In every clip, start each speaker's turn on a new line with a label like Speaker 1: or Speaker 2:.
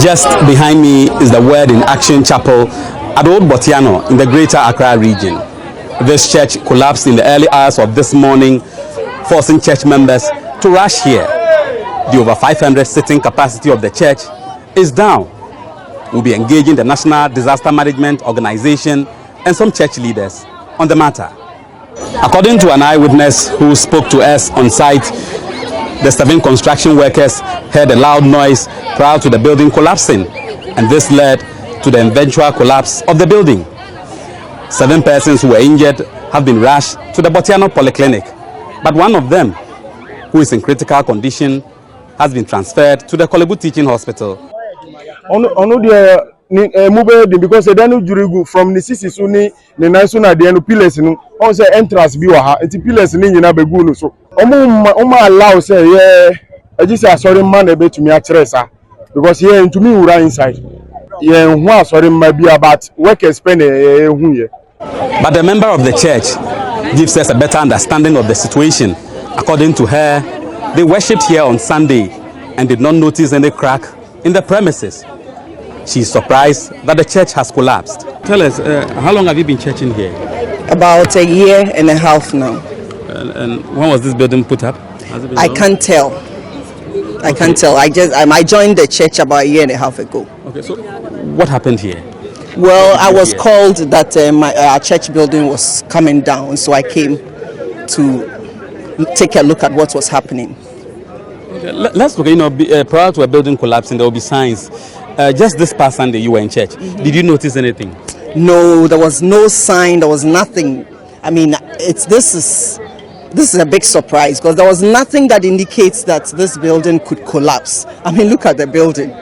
Speaker 1: Just behind me is the Word in Action Chapel at Old Bortianor in the Greater Accra region. This church collapsed in the early hours of this morning, forcing church members to rush here. The over 500 sitting capacity of the church is down. We'll be engaging the National Disaster Management Organization and some church leaders on the matter. According to an eyewitness who spoke to us on site, the 7 construction workers heard a loud noise prior to the building collapsing, and this led to the eventual collapse of the building. 7 persons who were injured have been rushed to the Bortianor Polyclinic, but one of them, who is in critical condition, has been transferred to the Kolebu Teaching Hospital.
Speaker 2: Because they don't do from the Citi Suni, the national the pillars on say entrance be wa enti pillars ni nyina begu no so omo allow say yeah I just say sorry man e betumi a kire sa because here into me wura inside yeah hu sorry man be about workers spend hu here.
Speaker 1: But the member of the church gives us a better understanding of the situation. According to her, they worshipped here on Sunday and did not notice any crack in the premises. She is surprised that the church has collapsed. Tell us, how long have you been churching here?
Speaker 3: About a year and a half now.
Speaker 1: And when was this building put up?
Speaker 3: I can't tell. I can't tell. I joined the church about a year and a half ago.
Speaker 1: Okay, so what happened here?
Speaker 3: Well, I was called that our church building was coming down, so I came to take a look at what was happening.
Speaker 1: Okay, let's look. Prior to a building collapsing, there will be signs. Just this past Sunday, you were in church. Mm-hmm. Did you notice anything?
Speaker 3: No, there was no sign. There was nothing. I mean, this is a big surprise because there was nothing that indicates that this building could collapse. I mean, look at the building.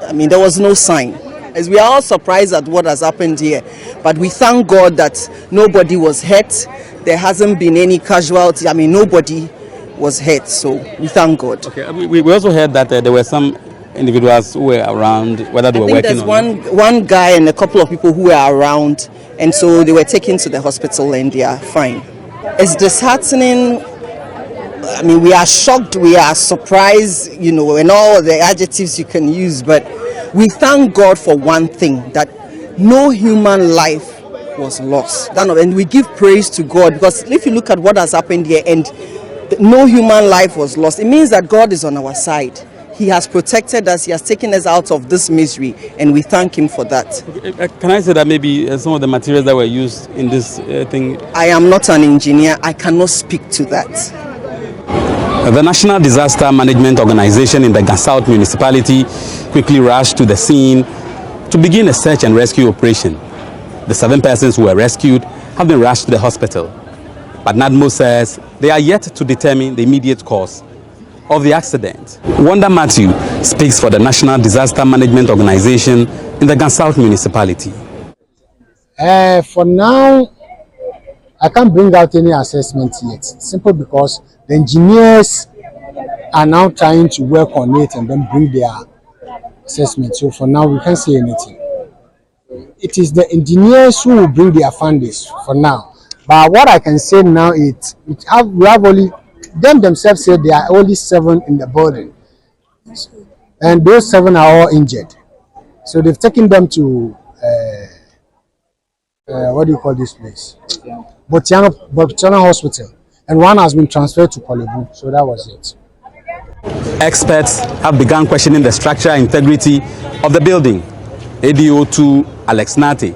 Speaker 3: I mean, there was no sign. As we are all surprised at what has happened here, but we thank God that nobody was hurt. There hasn't been any casualty. I mean, nobody was hurt. So we thank God.
Speaker 1: Okay. We also heard that there were some individuals who were around, whether they were working
Speaker 3: on one guy and a couple of people who were around, and so they were taken to the hospital and they are fine. It's disheartening. I mean, we are shocked, we are surprised, and all the adjectives you can use, but we thank God for one thing, that no human life was lost. And we give praise to God, because if you look at what has happened here and no human life was lost, it means that God is on our side. He has protected us. He has taken us out of this misery, and we thank Him for that.
Speaker 1: Okay. Can I say that maybe some of the materials that were used in this thing?
Speaker 3: I am not an engineer. I cannot speak to that.
Speaker 1: The National Disaster Management Organization in the South Municipality quickly rushed to the scene to begin a search and rescue operation. The 7 persons who were rescued have been rushed to the hospital. But NADMO says they are yet to determine the immediate cause of the accident. Wanda Matthew speaks for the National Disaster Management Organization in the South Municipality.
Speaker 4: For now, I can't bring out any assessment yet, simply because the engineers are now trying to work on it and then bring their assessment. So for now, we can't say anything. It is the engineers who will bring their findings for now. But what I can say now is we have only them themselves said there are only 7 in the building, and those 7 are all injured. So they've taken them to what do you call this place? Bortianor Hospital, and one has been transferred to Kolebu. So that was it.
Speaker 1: Experts have begun questioning the structural integrity of the building. ADO2 Alex Nate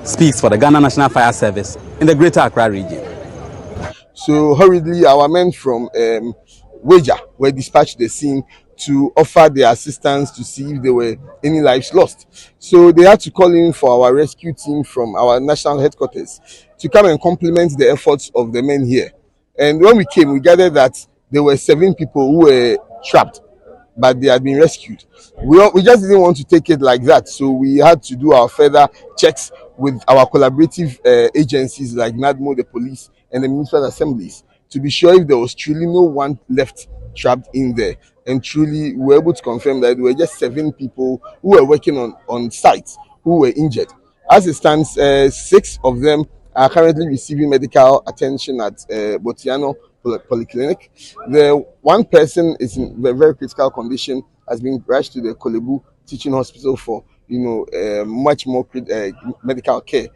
Speaker 1: speaks for the Ghana National Fire Service in the Greater Accra region.
Speaker 2: So hurriedly, our men from Wager were dispatched to the scene to offer their assistance to see if there were any lives lost. So they had to call in for our rescue team from our national headquarters to come and complement the efforts of the men here. And when we came, we gathered that there were 7 people who were trapped, but they had been rescued. We just didn't want to take it like that, so we had to do our further checks with our collaborative agencies like NADMO, the police, and the municipal assemblies to be sure if there was truly no one left trapped in there. And truly, we were able to confirm that there were just 7 people who were working on site who were injured. As it stands, 6 of them are currently receiving medical attention at Bortianor Polyclinic. The one person is in a very critical condition has been rushed to the Kolebu Teaching Hospital for much more medical care.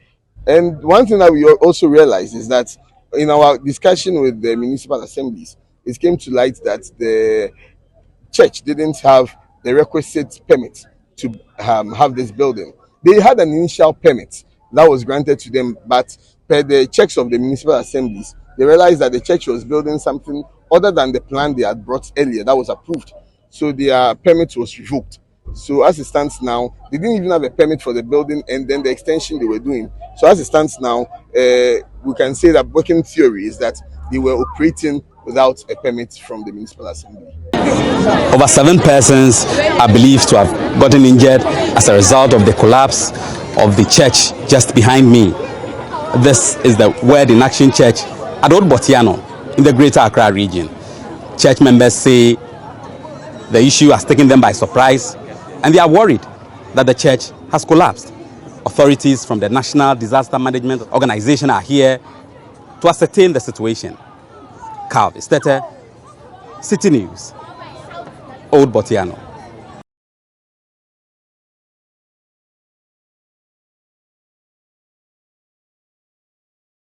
Speaker 2: And one thing that we also realized is that in our discussion with the municipal assemblies, it came to light that the church didn't have the requisite permit to have this building. They had an initial permit that was granted to them, but per the checks of the municipal assemblies, they realized that the church was building something other than the plan they had brought earlier that was approved. So their permit was revoked. So as it stands now, they didn't even have a permit for the building and then the extension they were doing. So as it stands now, we can say that working theory is that they were operating without a permit from the municipal assembly.
Speaker 1: Over 7 persons are believed to have gotten injured as a result of the collapse of the church just behind me. This is the Word in Action Church at Old Bortianor in the Greater Accra region. Church members say the issue has taken them by surprise and they are worried that the church has collapsed. Authorities from the National Disaster Management Organization are here to ascertain the situation. Calv Estete, Citi News, Old Bortianor.